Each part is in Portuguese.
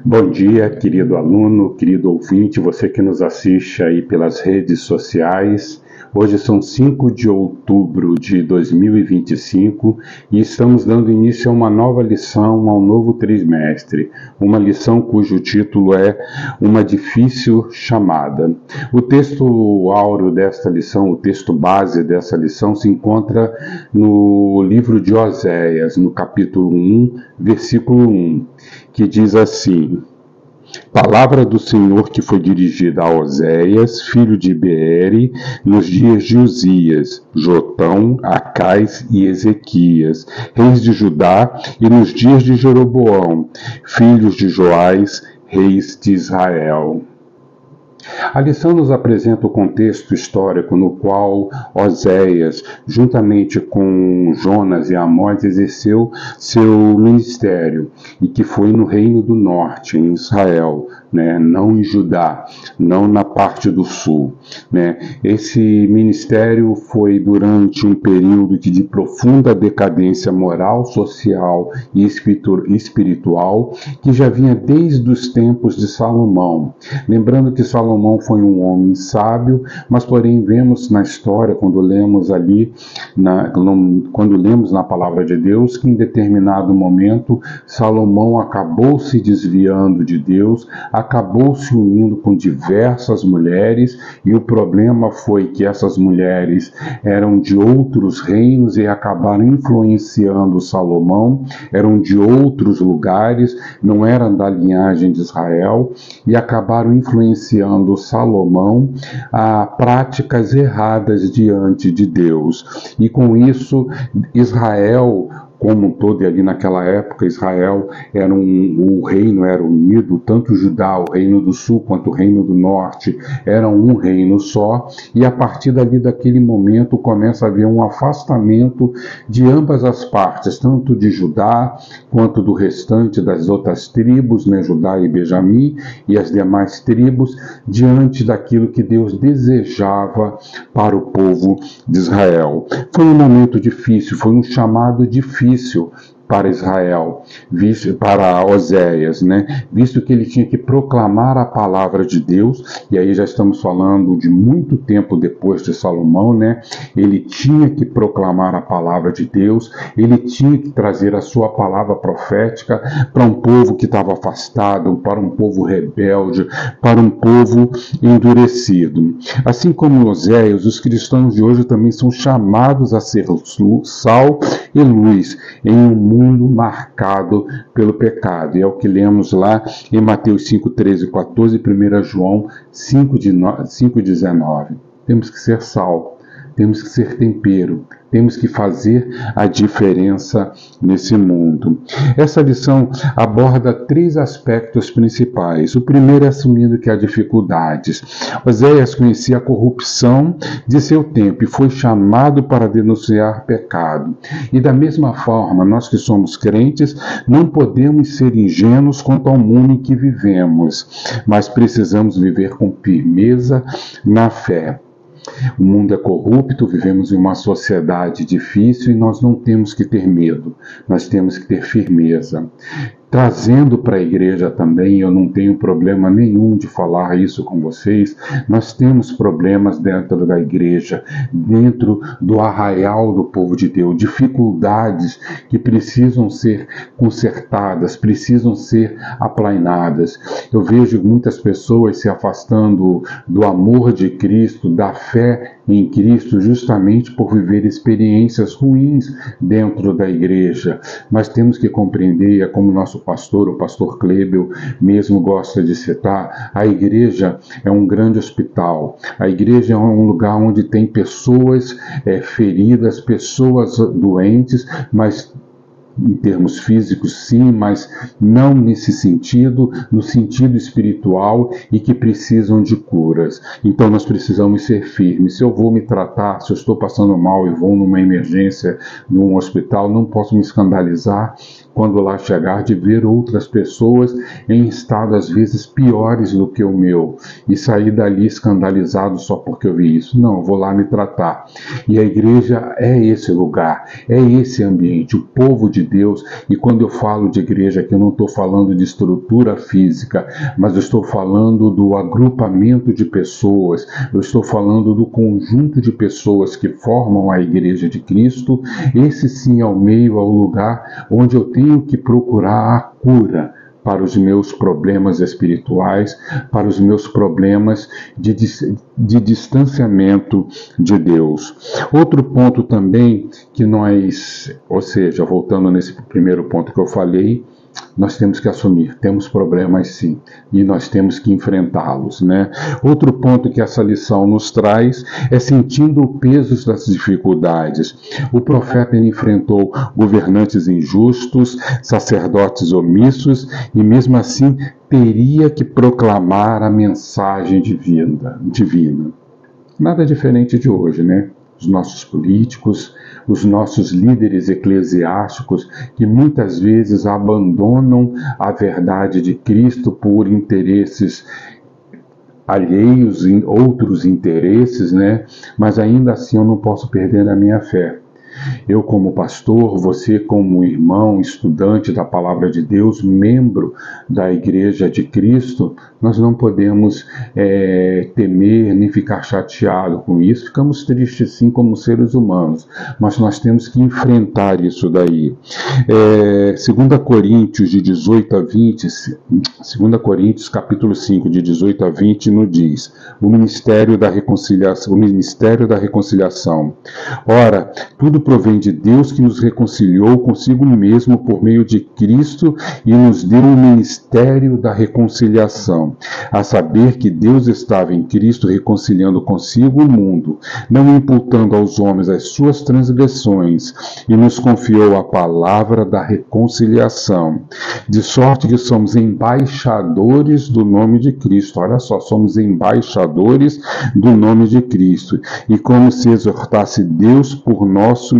Bom dia, querido aluno, querido ouvinte, você que nos assiste aí pelas redes sociais. Hoje são 5 de outubro de 2025 e estamos dando início a uma nova lição, a um novo trimestre. Uma lição cujo título é Uma Difícil Chamada. O texto áureo desta lição, o texto base dessa lição, se encontra no livro de Oséias, no capítulo 1, versículo 1, que diz assim: Palavra do Senhor que foi dirigida a Oséias, filho de Beere, nos dias de Uzias, Jotão, Acais e Ezequias, reis de Judá, e nos dias de Jeroboão, filhos de Joás, reis de Israel. A lição nos apresenta o contexto histórico no qual Oséias, juntamente com Jonas e Amós, exerceu seu ministério, e que foi no Reino do Norte, em Israel, não em Judá, não na parte do sul. Esse ministério foi durante um período de profunda decadência moral, social e espiritual, que já vinha desde os tempos de Salomão. Lembrando que Salomão foi um homem sábio, mas porém vemos na história, quando lemos na palavra de Deus, que em determinado momento Salomão acabou se desviando de Deus, acabou se unindo com diversas mulheres, e o problema foi que essas mulheres eram de outros reinos e acabaram influenciando Salomão, eram de outros lugares, não eram da linhagem de Israel, e acabaram influenciando Salomão a práticas erradas diante de Deus. E com isso, Israel, como um todo, e ali naquela época, Israel o reino era unido, tanto Judá, o reino do sul, quanto o reino do norte, eram um reino só, e a partir dali, daquele momento, começa a haver um afastamento de ambas as partes, tanto de Judá, quanto do restante das outras tribos, Judá e Benjamim, e as demais tribos, diante daquilo que Deus desejava para o povo de Israel. Foi um momento difícil, foi um chamado difícil para Israel, para Oséias, visto que ele tinha que proclamar a palavra de Deus, e aí já estamos falando de muito tempo depois de Salomão, ele tinha que proclamar a palavra de Deus, ele tinha que trazer a sua palavra profética para um povo que estava afastado, para um povo rebelde, para um povo endurecido. Assim como Oséias, os cristãos de hoje também são chamados a ser sal e luz em um mundo marcado pelo pecado. E é o que lemos lá em Mateus 5, 13 e 14, e 1 João 5, 19. Temos que ser sal, temos que ser tempero, temos que fazer a diferença nesse mundo. Essa lição aborda 3 aspectos principais. O primeiro é assumindo que há dificuldades. Oséias conhecia a corrupção de seu tempo e foi chamado para denunciar pecado. E da mesma forma, nós que somos crentes, não podemos ser ingênuos quanto ao mundo em que vivemos, mas precisamos viver com firmeza na fé. O mundo é corrupto, vivemos em uma sociedade difícil e nós não temos que ter medo, nós temos que ter firmeza. Trazendo para a igreja também, eu não tenho problema nenhum de falar isso com vocês, nós temos problemas dentro da igreja, dentro do arraial do povo de Deus, dificuldades que precisam ser consertadas, precisam ser aplainadas. Eu vejo muitas pessoas se afastando do amor de Cristo, da fé em Cristo, justamente por viver experiências ruins dentro da igreja. Mas temos que compreender, como nosso pastor, o pastor Klebel, mesmo gosta de citar, a igreja é um grande hospital. A igreja é um lugar onde tem pessoas feridas, pessoas doentes, mas em termos físicos, sim, mas não nesse sentido, no sentido espiritual, e que precisam de curas. Então nós precisamos ser firmes. Se eu vou me tratar, se eu estou passando mal e vou numa emergência num hospital, não posso me escandalizar quando lá chegar de ver outras pessoas em estado às vezes piores do que o meu e sair dali escandalizado só porque eu vi isso. Não, eu vou lá me tratar. E a igreja é esse lugar, é esse ambiente. O povo de Deus. E quando eu falo de igreja aqui, eu não estou falando de estrutura física, mas eu estou falando do agrupamento de pessoas, eu estou falando do conjunto de pessoas que formam a igreja de Cristo. Esse sim é o meio, é o lugar onde eu tenho que procurar a cura para os meus problemas espirituais, para os meus problemas de distanciamento de Deus. Outro ponto também que nós, ou seja, voltando nesse primeiro ponto que eu falei, nós temos que assumir, temos problemas sim, e nós temos que enfrentá-los, né? Outro ponto que essa lição nos traz é sentindo o peso das dificuldades. O profeta enfrentou governantes injustos, sacerdotes omissos, e mesmo assim teria que proclamar a mensagem divina. Nada diferente de hoje, né? Os nossos políticos, os nossos líderes eclesiásticos, que muitas vezes abandonam a verdade de Cristo por interesses alheios, em outros interesses, né? Mas ainda assim eu não posso perder a minha fé. Eu como pastor, você como irmão, estudante da Palavra de Deus, membro da Igreja de Cristo, nós não podemos temer nem ficar chateado com isso. Ficamos tristes sim como seres humanos, mas nós temos que enfrentar isso daí. 2 Coríntios de 18 a 20, 2 Coríntios capítulo 5 de 18 a 20 nos diz: o ministério da reconciliação. Ora, tudo provém de Deus, que nos reconciliou consigo mesmo por meio de Cristo e nos deu o ministério da reconciliação, a saber que Deus estava em Cristo reconciliando consigo o mundo, não imputando aos homens as suas transgressões, e nos confiou a palavra da reconciliação, de sorte que somos embaixadores do nome de Cristo. Olha só, somos embaixadores do nome de Cristo, e como se exortasse Deus por nosso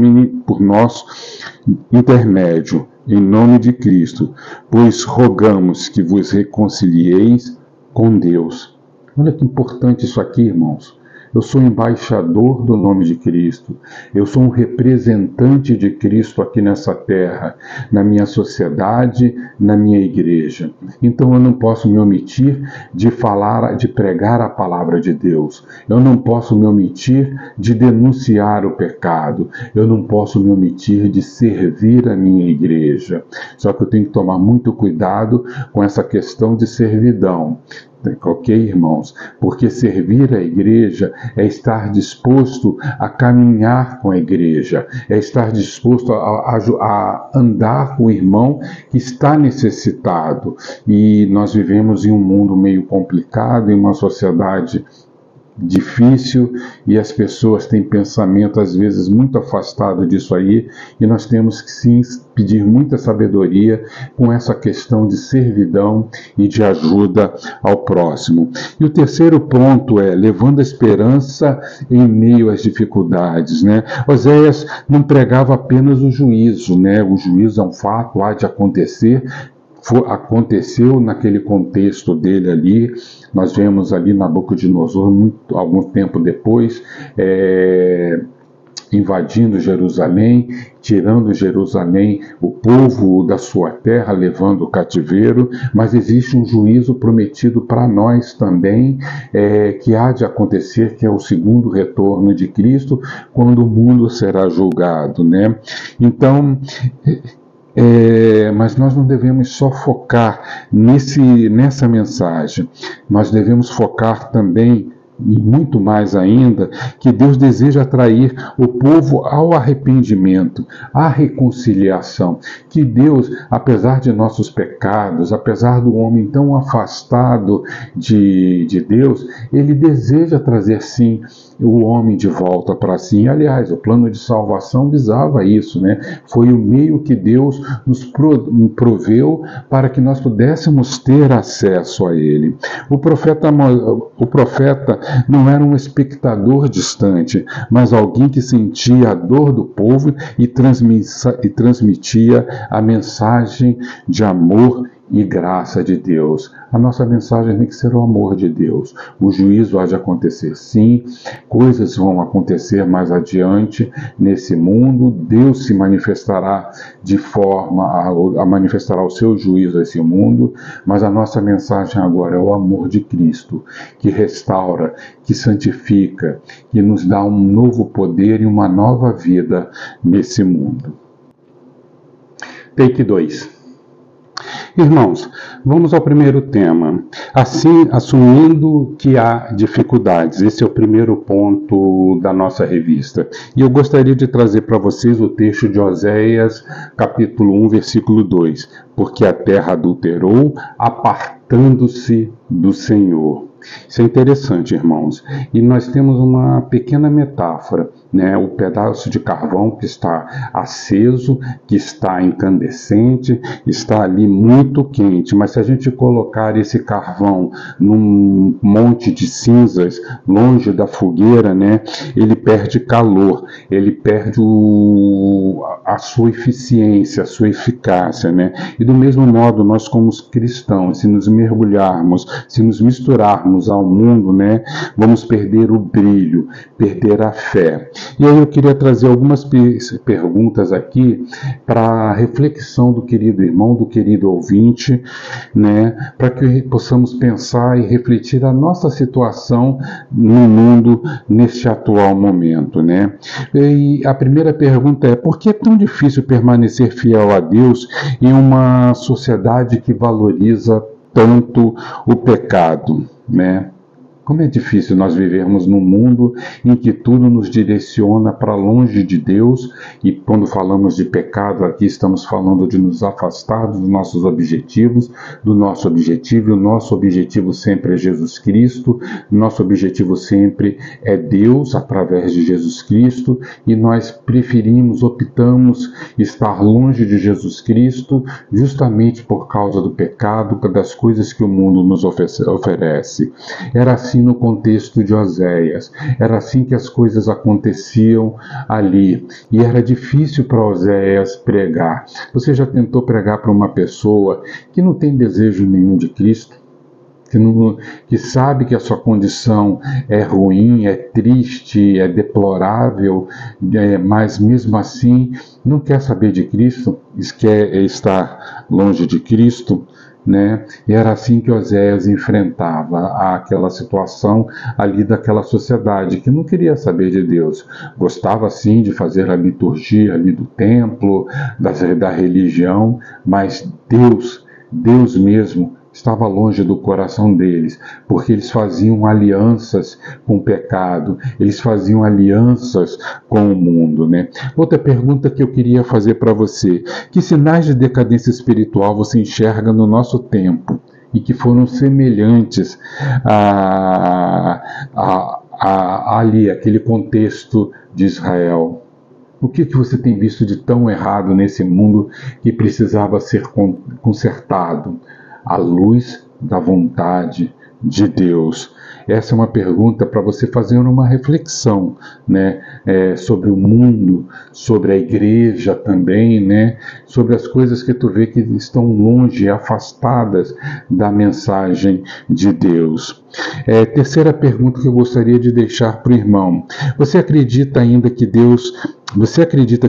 intermédio, em nome de Cristo, pois rogamos que vos reconcilieis com Deus. Olha que importante isso aqui, irmãos. Eu sou embaixador do nome de Cristo. Eu sou um representante de Cristo aqui nessa terra, na minha sociedade, na minha igreja. Então eu não posso me omitir de falar, de pregar a palavra de Deus. Eu não posso me omitir de denunciar o pecado. Eu não posso me omitir de servir a minha igreja. Só que eu tenho que tomar muito cuidado com essa questão de servidão. Ok, irmãos? Porque servir a igreja é estar disposto a caminhar com a igreja, é estar disposto a andar com o irmão que está necessitado. E nós vivemos em um mundo meio complicado, em uma sociedade difícil, e as pessoas têm pensamento às vezes muito afastado disso aí, e nós temos que sim pedir muita sabedoria com essa questão de servidão e de ajuda ao próximo. E o terceiro ponto é levando a esperança em meio às dificuldades, né? Oséias não pregava apenas o juízo, né? O juízo é um fato, há de acontecer. Aconteceu naquele contexto dele ali. Nós vemos ali Nabucodonosor, algum tempo depois, invadindo Jerusalém, tirando Jerusalém, o povo da sua terra, levando o cativeiro. Mas existe um juízo prometido para nós também, que há de acontecer, que é o segundo retorno de Cristo, quando o mundo será julgado, né? Então, mas nós não devemos só focar nessa mensagem. Nós devemos focar também, e muito mais ainda, que Deus deseja atrair o povo ao arrependimento, à reconciliação. Que Deus, apesar de nossos pecados, apesar do homem tão afastado de Deus, Ele deseja trazer sim o homem de volta para si. Aliás, o plano de salvação visava isso, né? Foi o meio que Deus nos proveu para que nós pudéssemos ter acesso a Ele. O profeta não era um espectador distante, mas alguém que sentia a dor do povo e transmitia a mensagem de amor e graça de Deus. A nossa mensagem tem que ser o amor de Deus. O juízo há de acontecer, sim, coisas vão acontecer mais adiante nesse mundo. Deus se manifestará de forma a manifestará o seu juízo a esse mundo, mas a nossa mensagem agora é o amor de Cristo, que restaura, que santifica, que nos dá um novo poder e uma nova vida nesse mundo. Take 2. Irmãos, vamos ao primeiro tema. Assim, assumindo que há dificuldades. Esse é o primeiro ponto da nossa revista. E eu gostaria de trazer para vocês o texto de Oséias, capítulo 1, versículo 2. Porque a terra adulterou, apartando-se do Senhor. Isso é interessante, irmãos. E nós temos uma pequena metáfora, né? O pedaço de carvão que está aceso, que está incandescente, está ali muito quente. Mas se a gente colocar esse carvão num monte de cinzas, longe da fogueira, né? Ele perde calor, ele perde a sua eficiência, a sua eficácia, né? E do mesmo modo, nós como cristãos, se nos mergulharmos, se nos misturarmos ao mundo, né, vamos perder o brilho, perder a fé. E aí eu queria trazer algumas perguntas aqui para a reflexão do querido irmão, do querido ouvinte, né, para que possamos pensar e refletir a nossa situação no mundo neste atual momento, né? E a primeira pergunta é: por que é tão difícil permanecer fiel a Deus em uma sociedade que valoriza tanto o pecado, né? Como é difícil nós vivermos num mundo em que tudo nos direciona para longe de Deus, e quando falamos de pecado aqui estamos falando de nos afastar dos nossos objetivos, do nosso objetivo, e o nosso objetivo sempre é Jesus Cristo, nosso objetivo sempre é Deus através de Jesus Cristo, e nós optamos estar longe de Jesus Cristo justamente por causa do pecado, das coisas que o mundo nos oferece. Era assim no contexto de Oséias, era assim que as coisas aconteciam ali, e era difícil para Oséias pregar. Você já tentou pregar para uma pessoa que não tem desejo nenhum de Cristo? Que sabe que a sua condição é ruim, é triste, é deplorável, mas mesmo assim não quer saber de Cristo, quer estar longe de Cristo, né? E era assim que Oséias enfrentava aquela situação ali daquela sociedade que não queria saber de Deus. Gostava sim de fazer a liturgia ali do templo, da religião, mas Deus mesmo estava longe do coração deles, porque eles faziam alianças com o pecado, eles faziam alianças com o mundo, né? Outra pergunta que eu queria fazer para você: que sinais de decadência espiritual você enxerga no nosso tempo e que foram semelhantes ali, aquele contexto de Israel? O que você tem visto de tão errado nesse mundo que precisava ser consertado à luz da vontade de Deus? Essa é uma pergunta para você fazer uma reflexão, né, sobre o mundo, sobre a igreja também, né, sobre as coisas que tu vê que estão longe, afastadas da mensagem de Deus. Terceira pergunta que eu gostaria de deixar para o irmão: você acredita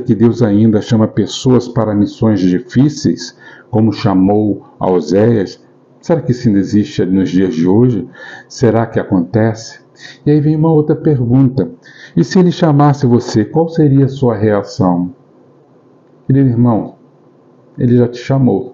que Deus ainda chama pessoas para missões difíceis, como chamou a Oséias? Será que isso ainda existe nos dias de hoje? Será que acontece? E aí vem uma outra pergunta: e se ele chamasse você, qual seria a sua reação? Querido irmão, ele já te chamou.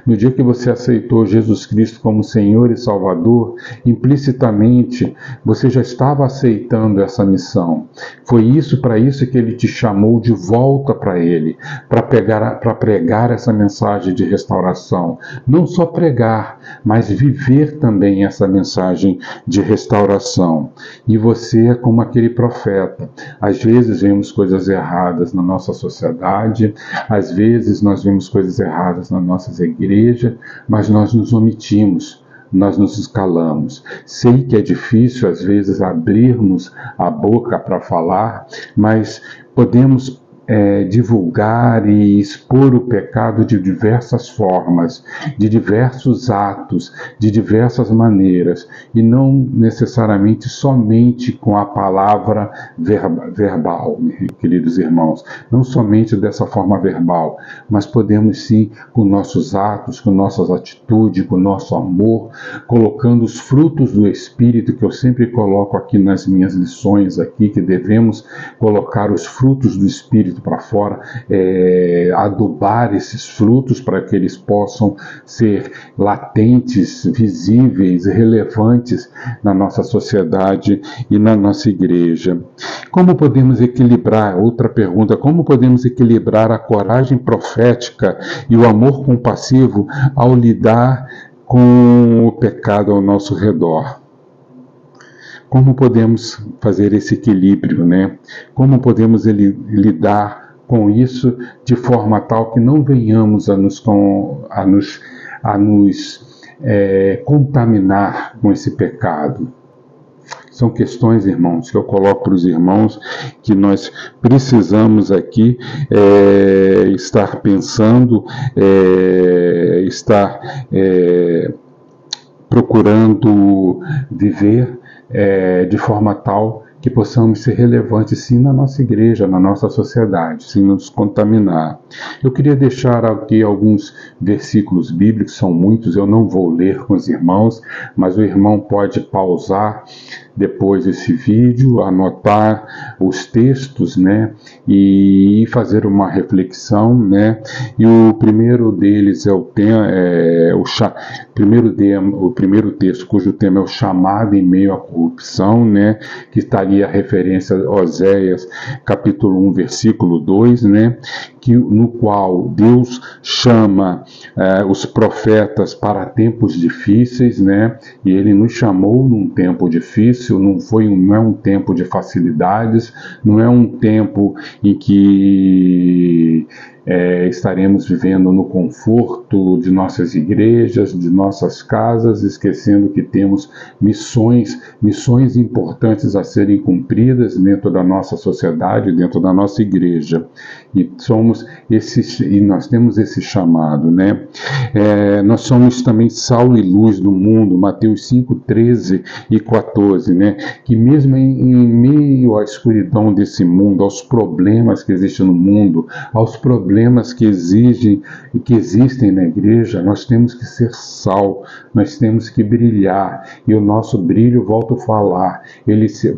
No dia que você aceitou Jesus Cristo como Senhor e Salvador, implicitamente você já estava aceitando essa missão. Foi para isso que ele te chamou de volta para ele, para pregar essa mensagem de restauração. Não só pregar, mas viver também essa mensagem de restauração. E você é como aquele profeta. Às vezes vemos coisas erradas na nossa sociedade, às vezes nós vemos coisas erradas nas nossas igreja, mas nós nos omitimos, nós nos calamos. Sei que é difícil às vezes abrirmos a boca para falar, mas podemos divulgar e expor o pecado de diversas formas, de diversos atos, de diversas maneiras, e não necessariamente somente com a palavra verbal, queridos irmãos, não somente dessa forma verbal, mas podemos sim com nossos atos, com nossas atitudes, com nosso amor, colocando os frutos do Espírito, que eu sempre coloco aqui nas minhas lições aqui, que devemos colocar os frutos do Espírito para fora, adubar esses frutos para que eles possam ser latentes, visíveis, relevantes na nossa sociedade e na nossa igreja. Como podemos equilibrar, outra pergunta, como podemos equilibrar a coragem profética e o amor compassivo ao lidar com o pecado ao nosso redor? Como podemos fazer esse equilíbrio, né? Como podemos lidar com isso de forma tal que não venhamos a nos contaminar com esse pecado? São questões, irmãos, que eu coloco para os irmãos, que nós precisamos aqui estar pensando, procurando viver de forma tal que possamos ser relevantes sim na nossa igreja, na nossa sociedade, sem nos contaminar. Eu queria deixar aqui alguns versículos bíblicos, são muitos, eu não vou ler com os irmãos, mas o irmão pode pausar depois desse vídeo, anotar os textos, né, e fazer uma reflexão, né, e o primeiro deles é o primeiro texto, cujo tema é o chamado em meio à corrupção, né, que estaria a referência a Oséias, capítulo 1, versículo 2, né, no qual Deus chama os profetas para tempos difíceis, né, e Ele nos chamou num tempo difícil, não é um tempo de facilidades, não é um tempo em que estaremos vivendo no conforto de nossas igrejas, de nossas casas, esquecendo que temos missões importantes a serem cumpridas dentro da nossa sociedade, dentro da nossa igreja. E nós temos esse chamado, né? Nós somos também sal e luz do mundo, Mateus 5, 13 e 14, né? Que mesmo em meio à escuridão desse mundo, aos problemas que existem no mundo, aos problemas que existem na igreja, nós temos que ser sal, nós temos que brilhar, e o nosso brilho, volto a falar, ele se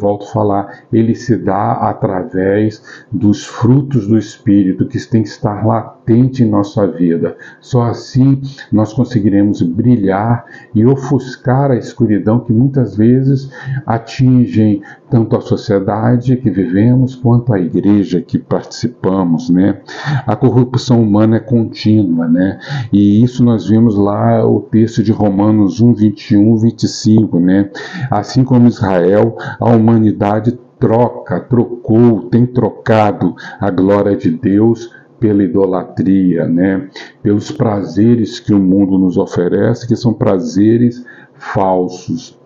dá através dos frutos do Espírito, que tem que estar latente em nossa vida. Só assim nós conseguiremos brilhar e ofuscar a escuridão que muitas vezes atingem tanto a sociedade que vivemos, quanto a igreja que participamos, né? A corrupção humana é contínua, né? E isso nós vimos lá o texto de Romanos 1, 21, 25, né? Assim como Israel, a humanidade tem trocado a glória de Deus pela idolatria, né? Pelos prazeres que o mundo nos oferece, que são prazeres falsos.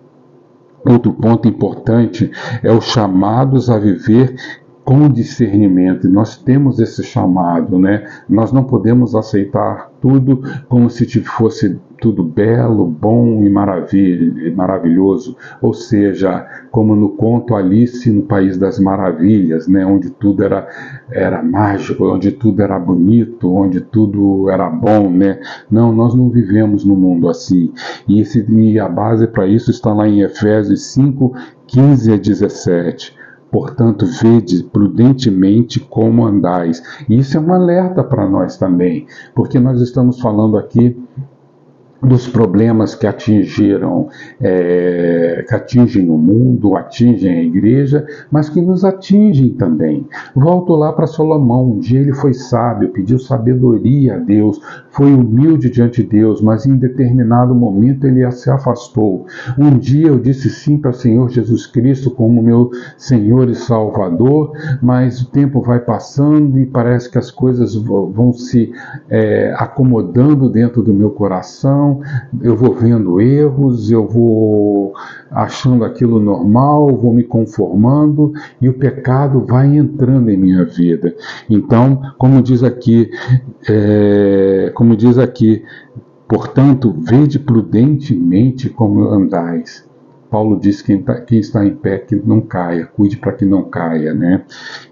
Outro ponto importante é os chamados a viver com discernimento. Nós temos esse chamado, né? Nós não podemos aceitar tudo como se fosse tudo belo, bom e maravilhoso, ou seja, como no conto Alice no País das Maravilhas, né? Onde tudo era mágico, onde tudo era bonito, onde tudo era bom, né? Não, nós não vivemos num mundo assim. E a base para isso está lá em Efésios 5, 15 a 17. Portanto, vede prudentemente como andais. E isso é um alerta para nós também, porque nós estamos falando aqui dos problemas que atingem o mundo, atingem a igreja, mas que nos atingem também. Volto lá para Salomão. Um dia ele foi sábio, pediu sabedoria a Deus, foi humilde diante de Deus, mas em determinado momento ele se afastou. Um dia eu disse sim para o Senhor Jesus Cristo como meu Senhor e Salvador, mas o tempo vai passando e parece que as coisas vão se acomodando dentro do meu coração, situação, eu vou vendo erros, eu vou achando aquilo normal, vou me conformando e o pecado vai entrando em minha vida. Então, como diz aqui, portanto, vede prudentemente como andais. Paulo diz que quem está em pé que não caia, cuide para que não caia, né?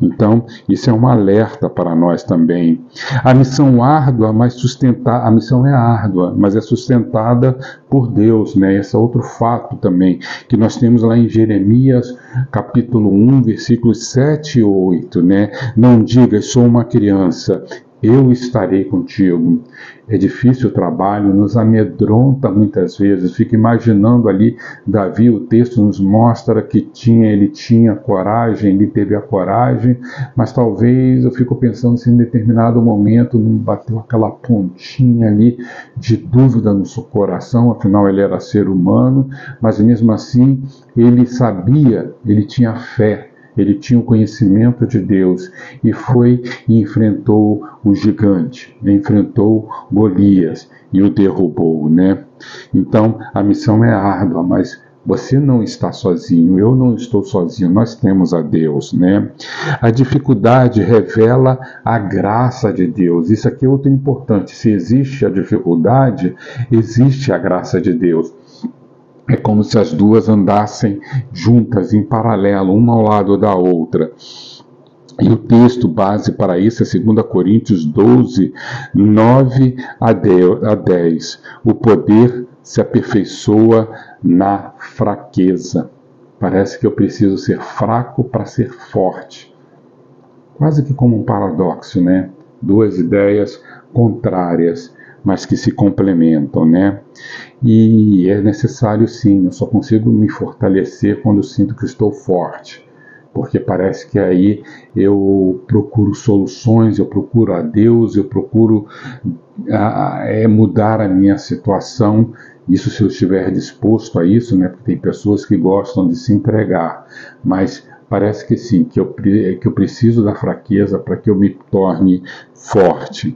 Então, isso é um alerta para nós também. A missão árdua, a missão é árdua, mas é sustentada por Deus, né? Esse é outro fato também, que nós temos lá em Jeremias, capítulo 1, versículos 7 e 8, né? Não digas, sou uma criança, eu estarei contigo. É difícil o trabalho, nos amedronta muitas vezes. Fico imaginando ali, Davi, o texto nos mostra que ele tinha coragem, ele teve a coragem, mas talvez eu fico pensando se em determinado momento não bateu aquela pontinha ali de dúvida no seu coração, afinal ele era ser humano, mas mesmo assim ele sabia, ele tinha fé. Ele tinha o conhecimento de Deus e foi e enfrentou o gigante, enfrentou Golias e o derrubou, né? Então, a missão é árdua, mas você não está sozinho, eu não estou sozinho, nós temos a Deus, né? A dificuldade revela a graça de Deus. Isso aqui é outro importante. Se existe a dificuldade, existe a graça de Deus. É como se as duas andassem juntas, em paralelo, uma ao lado da outra. E o texto base para isso é 2 Coríntios 12, 9 a 10. O poder se aperfeiçoa na fraqueza. Parece que eu preciso ser fraco para ser forte. Quase que como um paradoxo, né? Duas ideias contrárias, mas que se complementam, né? E é necessário sim, eu só consigo me fortalecer quando eu sinto que estou forte, porque parece que aí eu procuro soluções, eu procuro a Deus, eu procuro mudar a minha situação, isso se eu estiver disposto a isso, né? Porque tem pessoas que gostam de se entregar, mas parece que sim, que eu preciso da fraqueza para que eu me torne forte.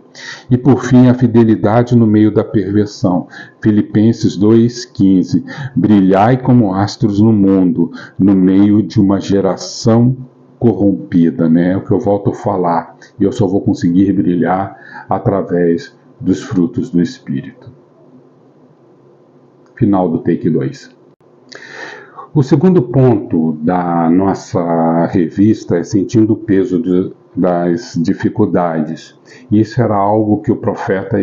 E por fim, a fidelidade no meio da perversão. Filipenses 2,15. Brilhai como astros no mundo, no meio de uma geração corrompida, né? É o que eu volto a falar. E eu só vou conseguir brilhar através dos frutos do Espírito. Final do take 2. O segundo ponto da nossa revista é sentindo o peso das dificuldades. Isso era algo que o profeta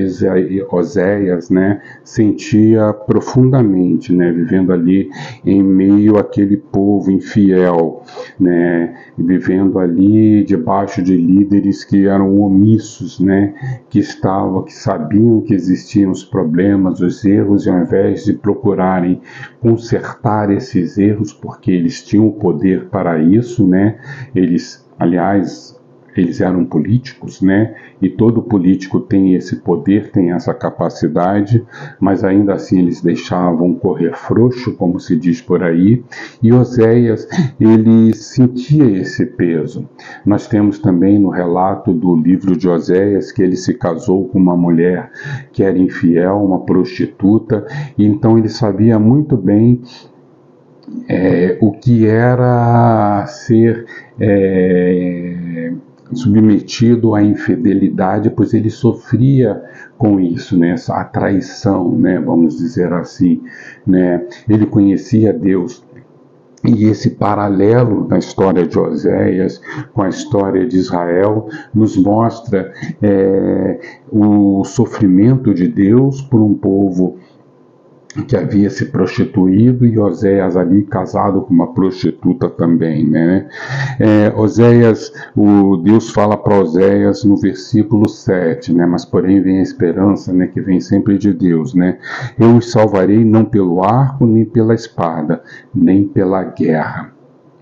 Oséias, né, sentia profundamente, né, vivendo ali em meio àquele povo infiel, né, vivendo ali debaixo de líderes que eram omissos, né, que sabiam que existiam os problemas, os erros, e ao invés de procurarem consertar esses erros, porque eles tinham o poder para isso, né, eles eram políticos, né? E todo político tem esse poder, tem essa capacidade, mas ainda assim eles deixavam correr frouxo, como se diz por aí, e Oséias, ele sentia esse peso. Nós temos também no relato do livro de Oséias que ele se casou com uma mulher que era infiel, uma prostituta, e então ele sabia muito bem o que era ser submetido à infidelidade, pois ele sofria com isso, né? A traição, né? Vamos dizer assim, né? Ele conhecia Deus. E esse paralelo na história de Oséias com a história de Israel nos mostra o sofrimento de Deus por um povo que havia se prostituído, e Oséias ali casado com uma prostituta também, né? Deus fala para Oséias no versículo 7, né? Mas porém vem a esperança, né? Que vem sempre de Deus, né? Eu os salvarei não pelo arco, nem pela espada, nem pela guerra.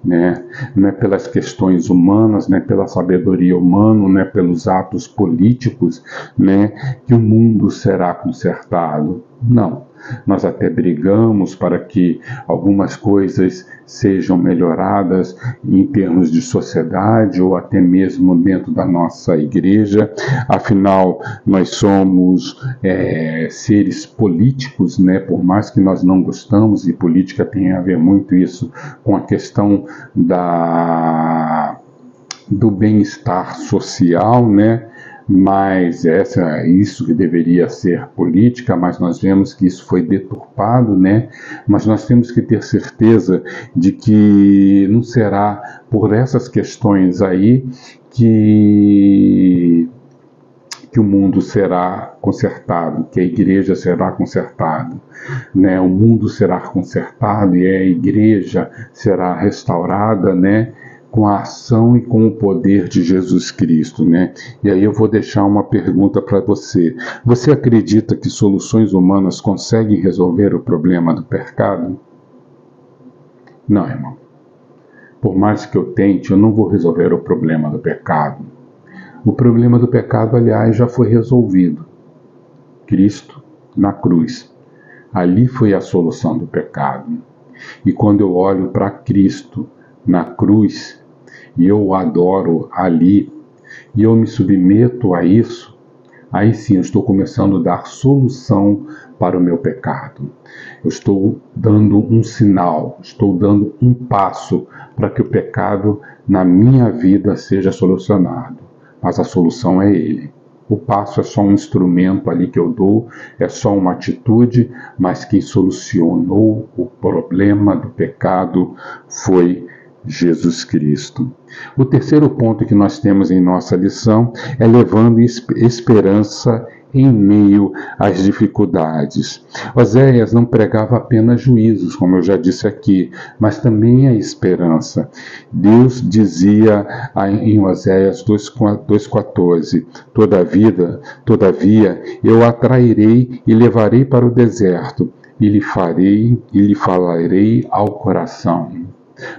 Né? Não é pelas questões humanas, não é pela sabedoria humana, não é pelos atos políticos, né? Que o mundo será consertado. Não. nós até brigamos para que algumas coisas sejam melhoradas em termos de sociedade ou até mesmo dentro da nossa igreja. Afinal, nós somos seres políticos, né? Por mais que nós não gostamos, e política tem a ver muito isso com a questão do bem-estar social, né? Mas isso que deveria ser política, mas nós vemos que isso foi deturpado, né? Mas nós temos que ter certeza de que não será por essas questões aí que o mundo será consertado, que a igreja será consertada, né? O mundo será consertado e a igreja será restaurada, né? Com a ação e com o poder de Jesus Cristo, né? E aí eu vou deixar uma pergunta para você. Você acredita que soluções humanas conseguem resolver o problema do pecado? Não, irmão. Por mais que eu tente, eu não vou resolver o problema do pecado. O problema do pecado, aliás, já foi resolvido. Cristo na cruz. Ali foi a solução do pecado. E quando eu olho para Cristo na cruz, e eu o adoro ali, e eu me submeto a isso, aí sim eu estou começando a dar solução para o meu pecado. Eu estou dando um sinal, estou dando um passo para que o pecado na minha vida seja solucionado. Mas a solução é Ele. O passo é só um instrumento ali que eu dou, é só uma atitude, mas quem solucionou o problema do pecado foi Jesus Cristo. O terceiro ponto que nós temos em nossa lição é levando esperança em meio às dificuldades. Oséias não pregava apenas juízos, como eu já disse aqui, mas também a esperança. Deus dizia em Oséias 2,14: Todavia eu atrairei e levarei para o deserto, e lhe falarei ao coração.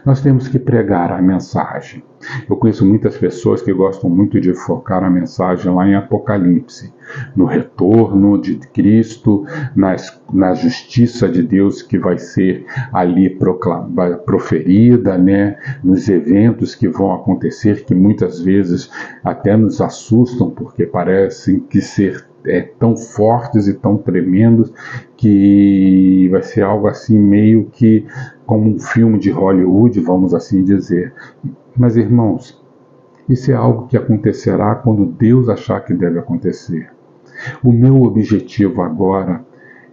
Nós temos que pregar a mensagem. Eu conheço muitas pessoas que gostam muito de focar a mensagem lá em Apocalipse, no retorno de Cristo, na justiça de Deus que vai ser ali proferida, né? Nos eventos que vão acontecer, que muitas vezes até nos assustam, porque parecem que ser tão fortes e tão tremendos que vai ser algo assim meio que como um filme de Hollywood, vamos assim dizer. Mas, irmãos, isso é algo que acontecerá quando Deus achar que deve acontecer. O meu objetivo agora,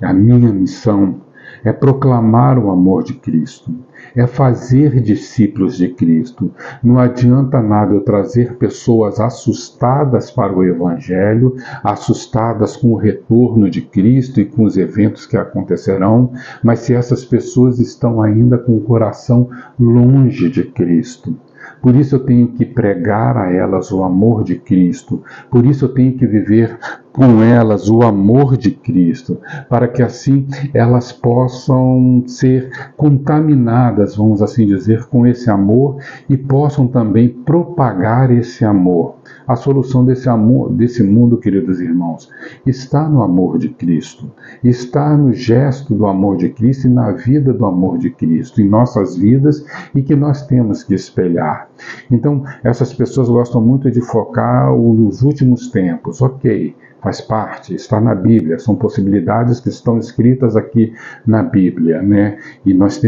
a minha missão, é proclamar o amor de Cristo, é fazer discípulos de Cristo. Não adianta nada eu trazer pessoas assustadas para o Evangelho, assustadas com o retorno de Cristo e com os eventos que acontecerão, mas se essas pessoas estão ainda com o coração longe de Cristo. Por isso eu tenho que pregar a elas o amor de Cristo. Por isso eu tenho que viver com elas o amor de Cristo, para que assim elas possam ser contaminadas, vamos assim dizer, com esse amor e possam também propagar esse amor. A solução desse mundo, queridos irmãos, está no amor de Cristo, está no gesto do amor de Cristo e na vida do amor de Cristo, em nossas vidas, e que nós temos que espelhar. Então, essas pessoas gostam muito de focar os últimos tempos. Ok, faz parte, está na Bíblia, são possibilidades que estão escritas aqui na Bíblia, né? E nós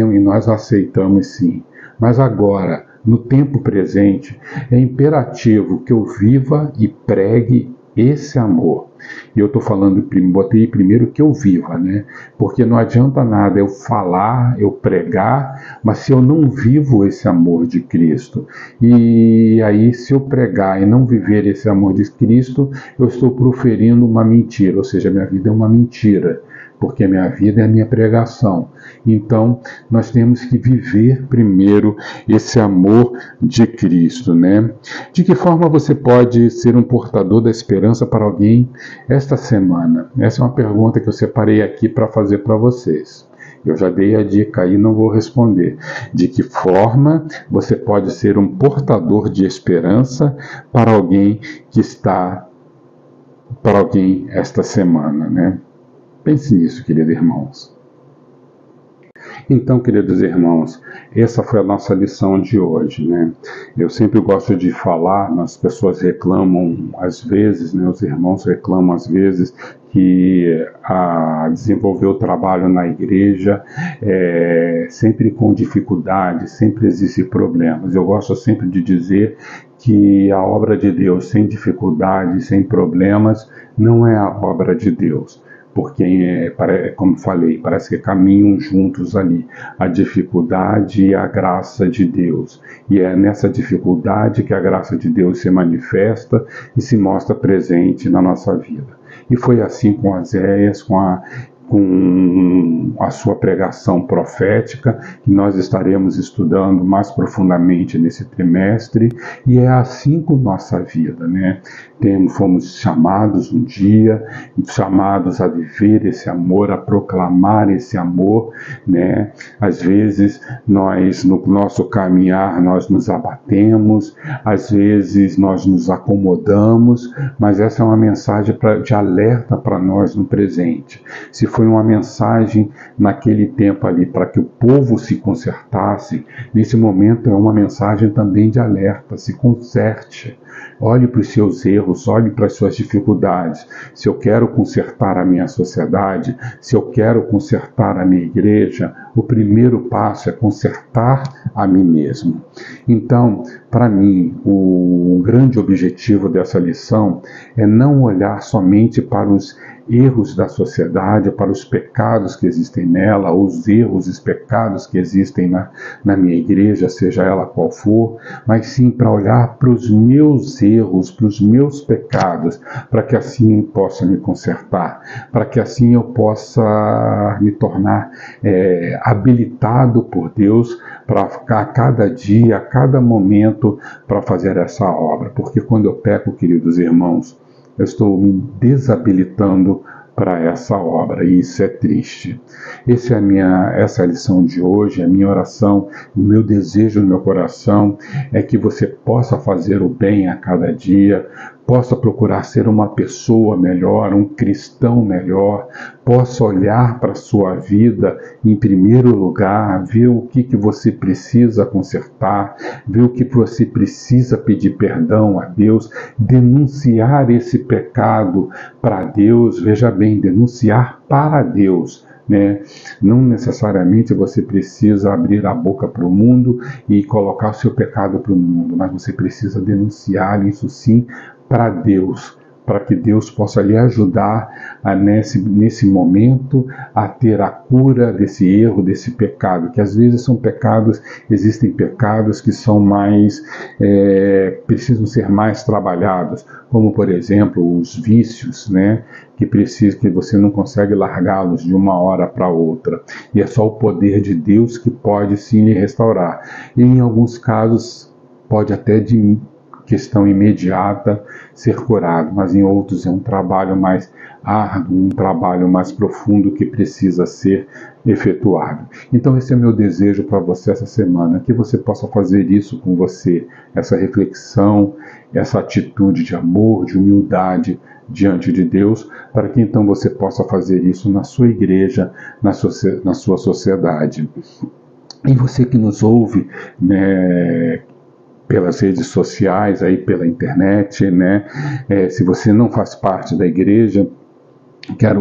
aceitamos sim. Mas agora, no tempo presente, é imperativo que eu viva e pregue esse amor. E eu estou falando, botei primeiro que eu viva, né? Porque não adianta nada eu falar, eu pregar, mas se eu não vivo esse amor de Cristo. E aí, se eu pregar e não viver esse amor de Cristo, eu estou proferindo uma mentira, ou seja, minha vida é uma mentira, porque a minha vida é a minha pregação. Então, nós temos que viver primeiro esse amor de Cristo, né? De que forma você pode ser um portador da esperança para alguém esta semana? Essa é uma pergunta que eu separei aqui para fazer para vocês. Eu já dei a dica aí, não vou responder. De que forma você pode ser um portador de esperança para alguém esta semana, né? Pense nisso, queridos irmãos. Então, queridos irmãos, essa foi a nossa lição de hoje, né? Eu sempre gosto de falar, as pessoas reclamam às vezes, né? Os irmãos reclamam às vezes que desenvolver o trabalho na igreja sempre com dificuldade, sempre existem problemas. Eu gosto sempre de dizer que a obra de Deus sem dificuldade, sem problemas, não é a obra de Deus. Porque, como falei, parece que caminham juntos ali, a dificuldade e a graça de Deus. E é nessa dificuldade que a graça de Deus se manifesta e se mostra presente na nossa vida. E foi assim com Oséias, com a sua pregação profética, que nós estaremos estudando mais profundamente nesse trimestre, e é assim com nossa vida, né? Fomos chamados um dia, chamados a viver esse amor, a proclamar esse amor, né? Às vezes, nós, no nosso caminhar, nós nos abatemos, às vezes nós nos acomodamos, mas essa é uma mensagem de alerta para nós no presente. Se foi uma mensagem naquele tempo ali para que o povo se consertasse, nesse momento é uma mensagem também de alerta: se conserte. Olhe para os seus erros, olhe para as suas dificuldades. Se eu quero consertar a minha sociedade, se eu quero consertar a minha igreja, o primeiro passo é consertar a mim mesmo. Então, para mim, o grande objetivo dessa lição é não olhar somente para os erros da sociedade, para os pecados que existem nela, os erros e os pecados que existem na minha igreja, seja ela qual for, mas sim para olhar para os meus erros, para os meus pecados, para que assim eu possa me consertar, para que assim eu possa me tornar habilitado por Deus para a cada dia, a cada momento, para fazer essa obra. Porque quando eu peco, queridos irmãos, eu estou me desabilitando para essa obra, e isso é triste. Essa é a lição de hoje, a minha oração, o meu desejo no meu coração é que você possa fazer o bem a cada dia, possa procurar ser uma pessoa melhor, um cristão melhor, possa olhar para a sua vida em primeiro lugar, ver o que você precisa consertar, ver o que você precisa pedir perdão a Deus, denunciar esse pecado para Deus, veja bem, denunciar para Deus. Né? Não necessariamente você precisa abrir a boca para o mundo e colocar o seu pecado para o mundo, mas você precisa denunciar isso sim para Deus, para que Deus possa lhe ajudar nesse momento a ter a cura desse erro, desse pecado, que às vezes são pecados, existem pecados que são mais, precisam ser mais trabalhados, como por exemplo os vícios, né? Que você não consegue largá-los de uma hora para outra, e é só o poder de Deus que pode sim lhe restaurar, e em alguns casos pode até de questão imediata ser curado, mas em outros é um trabalho mais árduo, um trabalho mais profundo que precisa ser efetuado. Então esse é meu desejo para você essa semana, que você possa fazer isso com você, essa reflexão, essa atitude de amor, de humildade diante de Deus, para que então você possa fazer isso na sua igreja, na sua sociedade. E você que nos ouve, né, pelas redes sociais, aí pela internet, né? Se você não faz parte da igreja,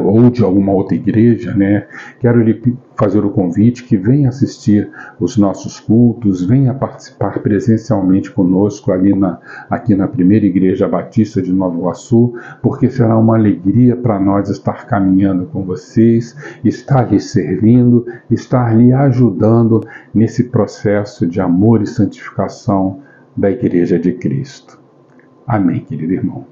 ou de alguma outra igreja, né? Quero lhe fazer o convite que venha assistir os nossos cultos, venha participar presencialmente conosco aqui na Primeira Igreja Batista de Nova Iguaçu, porque será uma alegria para nós estar caminhando com vocês, estar lhe servindo, estar lhe ajudando nesse processo de amor e santificação da Igreja de Cristo. Amém, querido irmão.